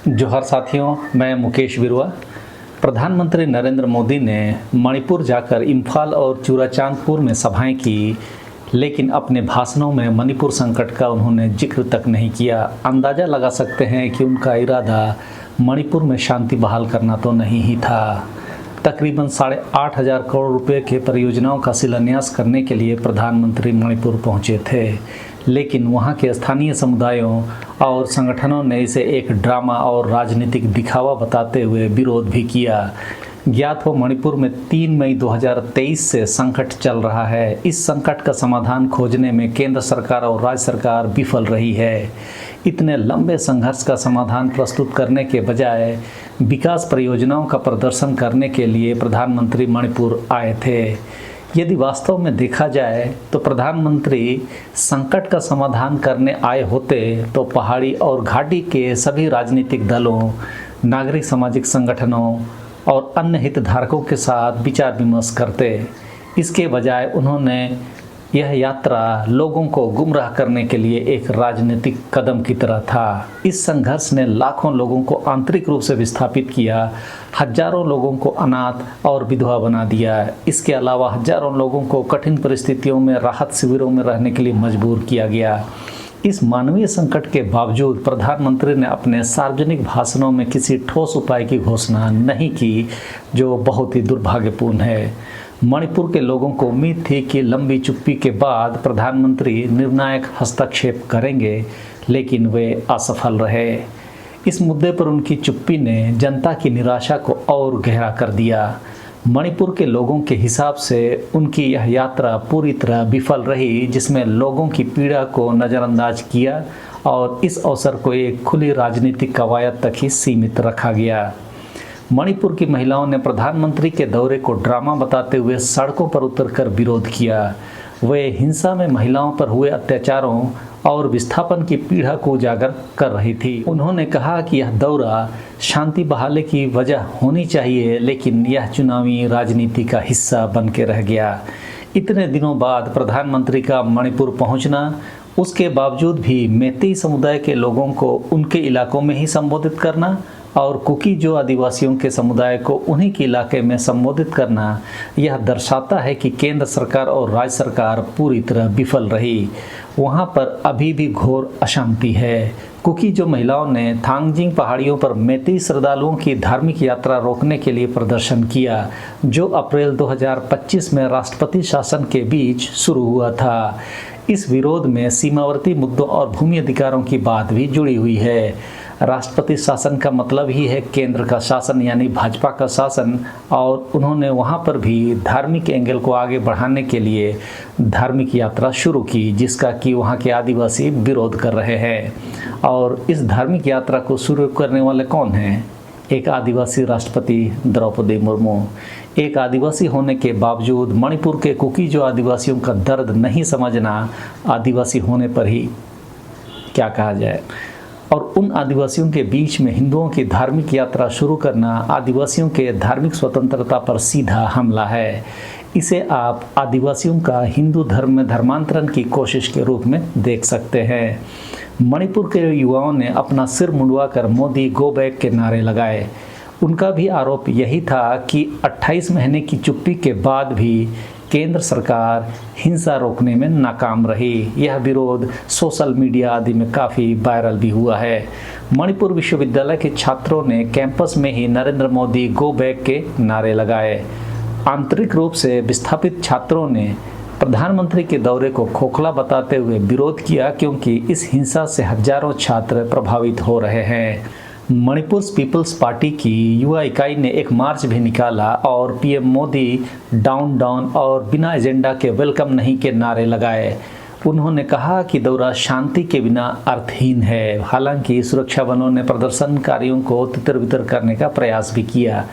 जोहार साथियों, मैं मुकेश बिरुआ। प्रधानमंत्री नरेंद्र मोदी ने मणिपुर जाकर इम्फाल और चूराचांदपुर में सभाएं की, लेकिन अपने भाषणों में मणिपुर संकट का उन्होंने जिक्र तक नहीं किया। अंदाज़ा लगा सकते हैं कि उनका इरादा मणिपुर में शांति बहाल करना तो नहीं ही था। तकरीबन 8,500 करोड़ रुपए के परियोजनाओं का शिलान्यास करने के लिए प्रधानमंत्री मणिपुर पहुंचे थे, लेकिन वहां के स्थानीय समुदायों और संगठनों ने इसे एक ड्रामा और राजनीतिक दिखावा बताते हुए विरोध भी किया। ज्ञात हो, मणिपुर में 3 मई 2023 से संकट चल रहा है। इस संकट का समाधान खोजने में केंद्र सरकार और राज्य सरकार विफल रही है। इतने लंबे संघर्ष का समाधान प्रस्तुत करने के बजाय विकास परियोजनाओं का प्रदर्शन करने के लिए प्रधानमंत्री मणिपुर आए थे। यदि वास्तव में देखा जाए तो प्रधानमंत्री संकट का समाधान करने आए होते तो पहाड़ी और घाटी के सभी राजनीतिक दलों, नागरिक सामाजिक संगठनों और अन्य हितधारकों के साथ विचार विमर्श करते। इसके बजाय उन्होंने यह यात्रा लोगों को गुमराह करने के लिए एक राजनीतिक कदम की तरह था। इस संघर्ष ने लाखों लोगों को आंतरिक रूप से विस्थापित किया, हजारों लोगों को अनाथ और विधवा बना दिया। इसके अलावा हजारों लोगों को कठिन परिस्थितियों में राहत शिविरों में रहने के लिए मजबूर किया गया। इस मानवीय संकट के बावजूद प्रधानमंत्री ने अपने सार्वजनिक भाषणों में किसी ठोस उपाय की घोषणा नहीं की, जो बहुत ही दुर्भाग्यपूर्ण है। मणिपुर के लोगों को उम्मीद थी कि लंबी चुप्पी के बाद प्रधानमंत्री निर्णायक हस्तक्षेप करेंगे, लेकिन वे असफल रहे। इस मुद्दे पर उनकी चुप्पी ने जनता की निराशा को और गहरा कर दिया। मणिपुर के लोगों के हिसाब से उनकी यह यात्रा पूरी तरह विफल रही, जिसमें लोगों की पीड़ा को नज़रअंदाज किया और इस अवसर को एक खुली राजनीतिक कवायद तक ही सीमित रखा गया। मणिपुर की महिलाओं ने प्रधानमंत्री के दौरे को ड्रामा बताते हुए सड़कों पर उतरकर विरोध किया। वे हिंसा में महिलाओं पर हुए अत्याचारों और विस्थापन की पीड़ा को उजागर कर रही थी। उन्होंने कहा कि यह दौरा शांति बहाली की वजह होनी चाहिए, लेकिन यह चुनावी राजनीति का हिस्सा बन के रह गया। इतने दिनों बाद प्रधानमंत्री का मणिपुर पहुंचना, उसके बावजूद भी मैतेई समुदाय के लोगों को उनके इलाकों में ही संबोधित करना और कुकी जो आदिवासियों के समुदाय को उन्हीं के इलाके में संबोधित करना, यह दर्शाता है कि केंद्र सरकार और राज्य सरकार पूरी तरह विफल रही। वहाँ पर अभी भी घोर अशांति है। कुकी जो महिलाओं ने थांगजिंग पहाड़ियों पर मैतेई श्रद्धालुओं की धार्मिक यात्रा रोकने के लिए प्रदर्शन किया, जो अप्रैल 2025 में राष्ट्रपति शासन के बीच शुरू हुआ था। इस विरोध में सीमावर्ती मुद्दों और भूमि अधिकारों की बात भी जुड़ी हुई है। राष्ट्रपति शासन का मतलब ही है केंद्र का शासन, यानी भाजपा का शासन, और उन्होंने वहां पर भी धार्मिक एंगल को आगे बढ़ाने के लिए धार्मिक यात्रा शुरू की, जिसका कि वहां के आदिवासी विरोध कर रहे हैं। और इस धार्मिक यात्रा को शुरू करने वाले कौन हैं? एक आदिवासी राष्ट्रपति द्रौपदी मुर्मू। एक आदिवासी होने के बावजूद मणिपुर के कुकी जो आदिवासियों का दर्द नहीं समझना, आदिवासी होने पर ही क्या कहा जाए। और उन आदिवासियों के बीच में हिंदुओं की धार्मिक यात्रा शुरू करना आदिवासियों के धार्मिक स्वतंत्रता पर सीधा हमला है। इसे आप आदिवासियों का हिंदू धर्म में धर्मांतरण की कोशिश के रूप में देख सकते हैं। मणिपुर के युवाओं ने अपना सिर मुंडवाकर मोदी गो बैक के नारे लगाए। उनका भी आरोप यही था कि 28 महीने की चुप्पी के बाद भी केंद्र सरकार हिंसा रोकने में नाकाम रही। यह विरोध सोशल मीडिया आदि में काफ़ी वायरल भी हुआ है। मणिपुर विश्वविद्यालय के छात्रों ने कैंपस में ही नरेंद्र मोदी गो बैक के नारे लगाए। आंतरिक रूप से विस्थापित छात्रों ने प्रधानमंत्री के दौरे को खोखला बताते हुए विरोध किया, क्योंकि इस हिंसा से हजारों छात्र प्रभावित हो रहे हैं। मणिपुर पीपल्स पार्टी की युवा इकाई ने एक मार्च भी निकाला और पीएम मोदी डाउन डाउन और बिना एजेंडा के वेलकम नहीं के नारे लगाए। उन्होंने कहा कि दौरा शांति के बिना अर्थहीन है। हालांकि सुरक्षा बलों ने प्रदर्शनकारियों को तितर-बितर करने का प्रयास भी किया।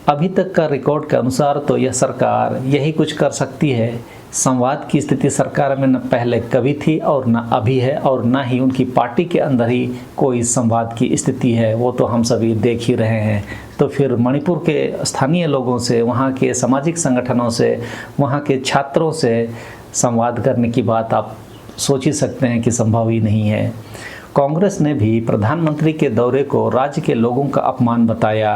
अभी तक का रिकॉर्ड के अनुसार तो यह सरकार यही कुछ कर सकती है। संवाद की स्थिति सरकार में न पहले कभी थी और न अभी है, और न ही उनकी पार्टी के अंदर ही कोई संवाद की स्थिति है। वो तो हम सभी देख ही रहे हैं। तो फिर मणिपुर के स्थानीय लोगों से, वहाँ के सामाजिक संगठनों से, वहाँ के छात्रों से संवाद करने की बात आप सोच ही सकते हैं कि संभव ही नहीं है। कांग्रेस ने भी प्रधानमंत्री के दौरे को राज्य के लोगों का अपमान बताया।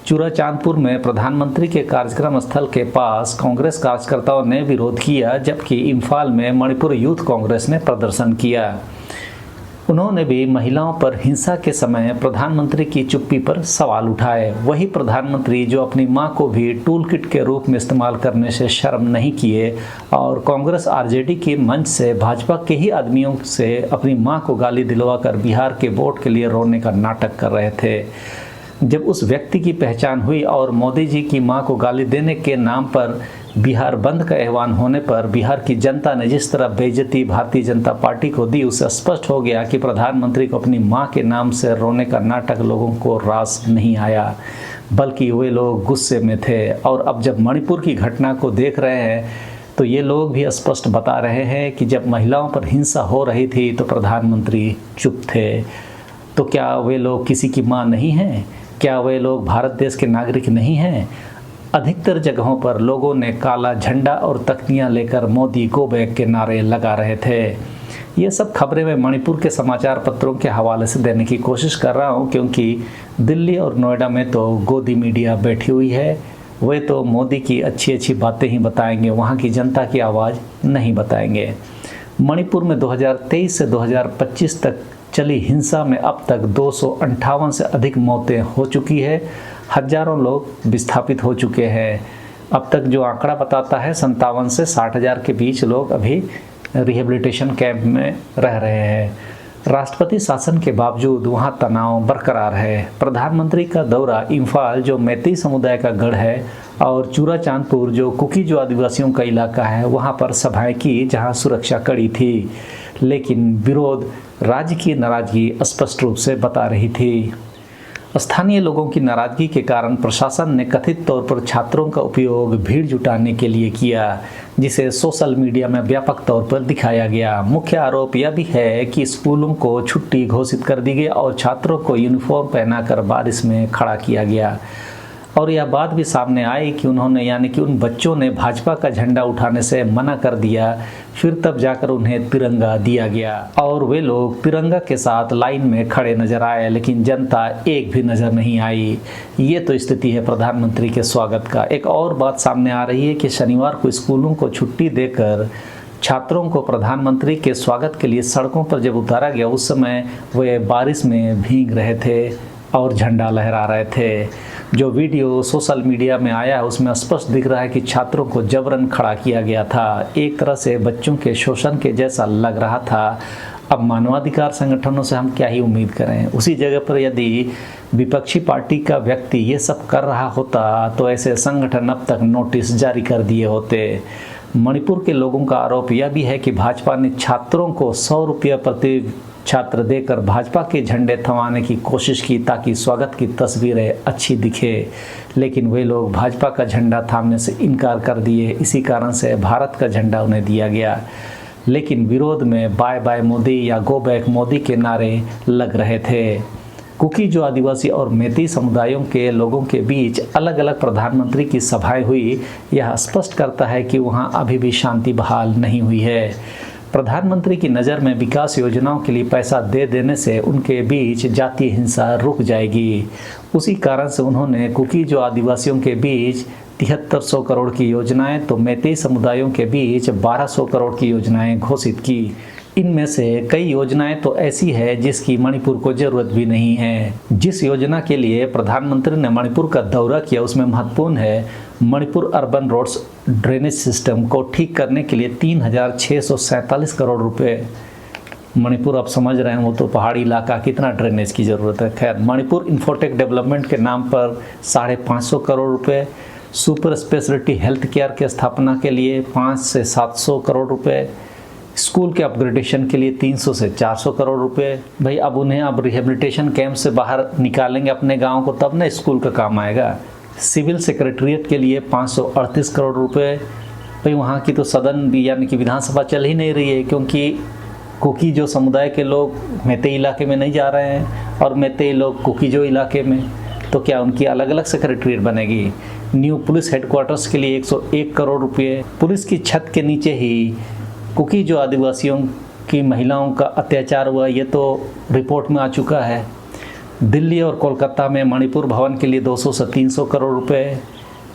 चूराचांदपुर में प्रधानमंत्री के कार्यक्रम स्थल के पास कांग्रेस कार्यकर्ताओं ने विरोध किया, जबकि इम्फाल में मणिपुर यूथ कांग्रेस ने प्रदर्शन किया। उन्होंने भी महिलाओं पर हिंसा के समय प्रधानमंत्री की चुप्पी पर सवाल उठाए। वही प्रधानमंत्री जो अपनी मां को भी टूल किट के रूप में इस्तेमाल करने से शर्म नहीं किए और कांग्रेस आरजेडी के मंच से भाजपा के ही आदमियों से अपनी मां को गाली दिलवाकर बिहार के वोट के लिए रोने का नाटक कर रहे थे। जब उस व्यक्ति की पहचान हुई और मोदी जी की मां को गाली देने के नाम पर बिहार बंद का ऐलान होने पर बिहार की जनता ने जिस तरह बेइज्जती भारतीय जनता पार्टी को दी, उससे स्पष्ट हो गया कि प्रधानमंत्री को अपनी मां के नाम से रोने का नाटक लोगों को रास नहीं आया, बल्कि वे लोग गुस्से में थे। और अब जब मणिपुर की घटना को देख रहे हैं तो ये लोग भी स्पष्ट बता रहे हैं कि जब महिलाओं पर हिंसा हो रही थी तो प्रधानमंत्री चुप थे। तो क्या वे लोग किसी की मां नहीं हैं? क्या वे लोग भारत देश के नागरिक नहीं हैं? अधिकतर जगहों पर लोगों ने काला झंडा और तख्तियां लेकर मोदी गो बैक के नारे लगा रहे थे। ये सब खबरें मैं मणिपुर के समाचार पत्रों के हवाले से देने की कोशिश कर रहा हूँ, क्योंकि दिल्ली और नोएडा में तो गोदी मीडिया बैठी हुई है। वे तो मोदी की अच्छी अच्छी बातें ही बताएंगे, वहाँ की जनता की आवाज़ नहीं बताएंगे। मणिपुर में 2023 से 2025 तक चली हिंसा में अब तक 258 से अधिक मौतें हो चुकी है। हजारों लोग विस्थापित हो चुके हैं। अब तक जो आंकड़ा बताता है 57 से 60 हज़ार के बीच लोग अभी रिहेबिलिटेशन कैंप में रह रहे हैं। राष्ट्रपति शासन के बावजूद वहां तनाव बरकरार है। प्रधानमंत्री का दौरा इम्फाल जो मैती समुदाय का गढ़ है और चूराचांदपुर जो कुकीजो आदिवासियों का इलाका है वहां पर सभाएं की, जहां सुरक्षा कड़ी थी, लेकिन विरोध राज्य की नाराजगी स्पष्ट रूप से बता रही थी। स्थानीय लोगों की नाराजगी के कारण प्रशासन ने कथित तौर पर छात्रों का उपयोग भीड़ जुटाने के लिए किया, जिसे सोशल मीडिया में व्यापक तौर पर दिखाया गया। मुख्य आरोप यह भी है कि स्कूलों को छुट्टी घोषित कर दी गई और छात्रों को यूनिफॉर्म पहनाकर बारिश में खड़ा किया गया। और यह बात भी सामने आई कि उन्होंने यानी कि उन बच्चों ने भाजपा का झंडा उठाने से मना कर दिया, फिर तब जाकर उन्हें तिरंगा दिया गया और वे लोग तिरंगा के साथ लाइन में खड़े नजर आए, लेकिन जनता एक भी नजर नहीं आई। ये तो स्थिति है प्रधानमंत्री के स्वागत का। एक और बात सामने आ रही है कि शनिवार को स्कूलों को छुट्टी देकर छात्रों को प्रधानमंत्री के स्वागत के लिए सड़कों पर जब उतारा गया, उस समय वे बारिश में भीग रहे थे और झंडा लहरा रहे थे। जो वीडियो सोशल मीडिया में आया है उसमें स्पष्ट दिख रहा है कि छात्रों को जबरन खड़ा किया गया था। एक तरह से बच्चों के शोषण के जैसा लग रहा था। अब मानवाधिकार संगठनों से हम क्या ही उम्मीद करें। उसी जगह पर यदि विपक्षी पार्टी का व्यक्ति ये सब कर रहा होता तो ऐसे संगठन अब तक नोटिस जारी कर दिए होते। मणिपुर के लोगों का आरोप यह भी है कि भाजपा ने छात्रों को 100 रुपये प्रति छात्र देकर भाजपा के झंडे थमाने की कोशिश की ताकि स्वागत की तस्वीरें अच्छी दिखे, लेकिन वे लोग भाजपा का झंडा थामने से इनकार कर दिए। इसी कारण से भारत का झंडा उन्हें दिया गया, लेकिन विरोध में बाय बाय मोदी या गो बैक मोदी के नारे लग रहे थे। कुकीजो आदिवासी और मैती समुदायों के लोगों के बीच अलग अलग प्रधानमंत्री की सभाएं हुई। यह स्पष्ट करता है कि वहां अभी भी शांति बहाल नहीं हुई है। प्रधानमंत्री की नज़र में विकास योजनाओं के लिए पैसा दे देने से उनके बीच जातीय हिंसा रुक जाएगी। उसी कारण से उन्होंने कुकीजो आदिवासियों के बीच 7300 करोड़ की योजनाएं तो मैती समुदायों के बीच 1200 करोड़ की योजनाएं घोषित की। इनमें से कई योजनाएं तो ऐसी है जिसकी मणिपुर को जरूरत भी नहीं है। जिस योजना के लिए प्रधानमंत्री ने मणिपुर का दौरा किया उसमें महत्वपूर्ण है Manipur urban roads drainage system को ठीक करने के लिए 3647 करोड़ रुपए। मणिपुर आप समझ रहे हैं वो तो पहाड़ी इलाका, कितना ड्रेनेज की ज़रूरत है। खैर, मणिपुर इंफोटेक डेवलपमेंट के नाम पर 550 करोड़ रुपए, सुपर स्पेशलिटी हेल्थ केयर की स्थापना के लिए 500 से 700 करोड़ रुपए, स्कूल के अपग्रेडेशन के लिए 300 से 400 करोड़ रुपए। भाई अब उन्हें अब रिहेबिलिटेशन कैंप से बाहर निकालेंगे अपने गांव को, तब ना स्कूल का काम आएगा। सिविल सेक्रेटरीट के लिए 538 करोड़ रुपए। भाई वहाँ की तो सदन भी यानी कि विधानसभा चल ही नहीं रही है, क्योंकि कुकीजो समुदाय के लोग मैती इलाके में नहीं जा रहे हैं और मैती लोग कुकीजो इलाके में, तो क्या उनकी अलग अलग सेक्रेटरीट बनेगी। न्यू पुलिस हेडक्वार्टर्स के लिए 101 करोड़ रुपये। पुलिस की छत के नीचे ही कुकीजो आदिवासियों कि महिलाओं का अत्याचार हुआ, ये तो रिपोर्ट में आ चुका है। दिल्ली और कोलकाता में मणिपुर भवन के लिए 200 से 300 करोड़ रुपए,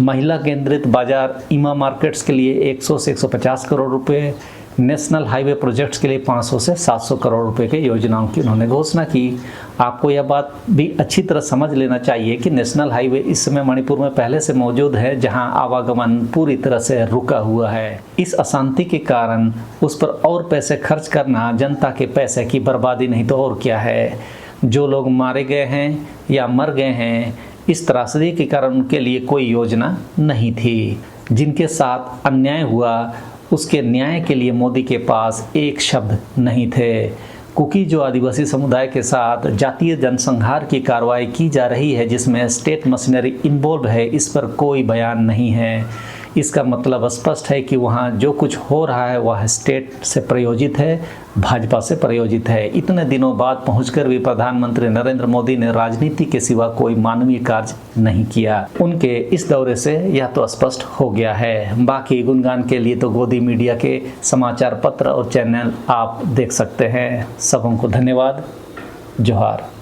महिला केंद्रित बाजार ईमा मार्केट्स के लिए 100 से 150 करोड़ रुपए, नेशनल हाईवे प्रोजेक्ट्स के लिए 500 से 700 करोड़ रुपए के योजनाओं की उन्होंने घोषणा की। आपको यह बात भी अच्छी तरह समझ लेना चाहिए कि नेशनल हाईवे इस समय मणिपुर में पहले से मौजूद है, जहां आवागमन पूरी तरह से रुका हुआ है। इस अशांति के कारण उस पर और पैसे खर्च करना जनता के पैसे की बर्बादी नहीं तो और क्या है। जो लोग मारे गए हैं या मर गए हैं, इस त्रासदी के कारण उनके लिए कोई योजना नहीं थी। जिनके साथ अन्याय हुआ उसके न्याय के लिए मोदी के पास एक शब्द नहीं थे। कुकी जो आदिवासी समुदाय के साथ जातीय जनसंहार की कार्रवाई की जा रही है, जिसमें स्टेट मशीनरी इन्वॉल्व है, इस पर कोई बयान नहीं है। इसका मतलब स्पष्ट है कि वहाँ जो कुछ हो रहा है वह स्टेट से प्रायोजित है, भाजपा से प्रायोजित है। इतने दिनों बाद पहुंचकर भी प्रधानमंत्री नरेंद्र मोदी ने राजनीति के सिवा कोई मानवीय कार्य नहीं किया। उनके इस दौरे से यह तो स्पष्ट हो गया है। बाकी गुणगान के लिए तो गोदी मीडिया के समाचार पत्र और चैनल आप देख सकते हैं। सबों को धन्यवाद। जोहार।